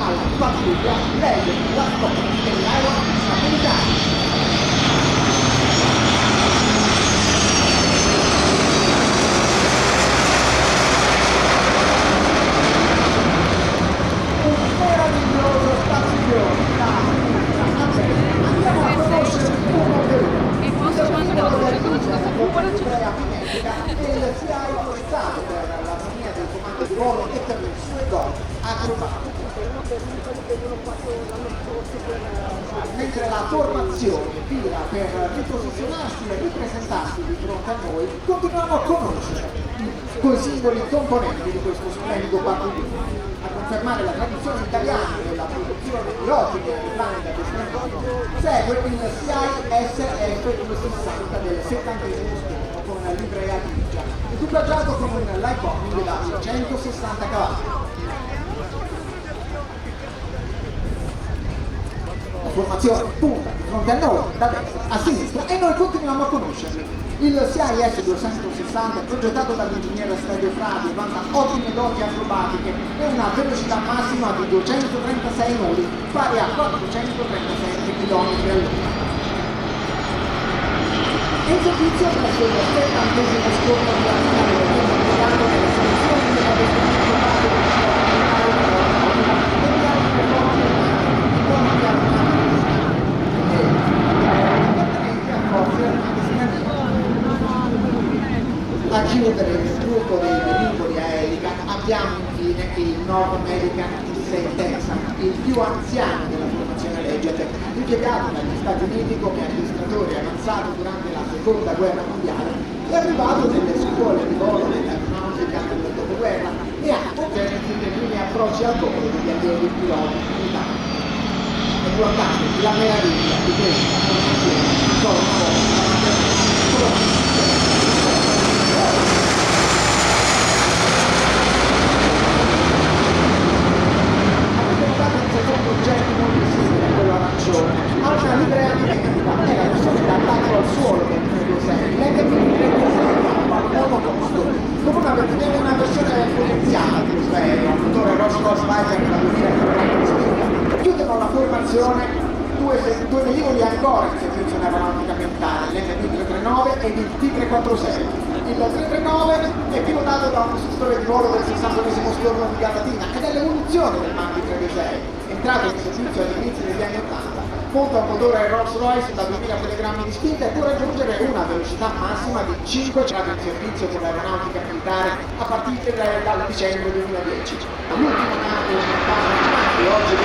alla pattuglia legge la scopa dell'aeronautica militare. Meraviglioso spazio da andiamo a conoscere uno per uno. Il ruolo del Luciano Andrea Mimetica e il CI autorizzato per l'armonia del comando di volo e per le sue donne acrobatiche. Mentre la formazione tira per riposizionarsi e ripresentarsi di fronte a noi, continuiamo a conoscere i singoli componenti di questo splendido battaglione. A confermare la tradizione italiana della produzione di ottimi aeroplani da destinatario, segue il CI-SF-260 del 70° schermo con livrea grigia, equipaggiato con un Lycoming da 160 cavalli. La formazione punta di fronte a noi, da destra a sinistra, e noi continuiamo a conoscerli. Il CI-S-260 è progettato dall'ingegnere Stelvio Fradi e vanta ottime doti acrobatiche e una velocità massima di 236 nodi, pari a 436 km/h. In servizio presso il 70° scorta di Latina viene impiegato nelle soluzioni della destinata base del a chiudere il gruppo dei velivoli Aelican abbiamo infine il North American T-6 Texan, il più anziano della formazione Leggett, impiegato dagli Stati Uniti come addestratore avanzato durante la seconda guerra mondiale, è arrivato nelle scuole di volo dell'aeronautica del dopoguerra e ha ottenuto dei primi approcci al volo degli aerei piloti militari. E guardate la meraviglia di questa formazione ancora una volta ha una livrea dimentica e la versione d'attacco al suolo del 326 l'F-36 monoposto con una versione potenziata di questo aereo a motore Rolls-Royce Viper da 2000 spinta. Chiudono la formazione due velivoli ancora in servizio in aeronautica militare, l'F-339 ed il T-346. Il 339 è pilotato da un istruttore di volo del 60° stormo di Galatina ed è l'evoluzione del Manchi 326, entrato in servizio all'inizio degli anni 80. Monta un motore Rolls-Royce da 2000 kg di spinta e può raggiungere una velocità massima di 500 in servizio con l'aeronautica militare a partire dal dicembre 2010. L'ultimo nato in Italia, oggi è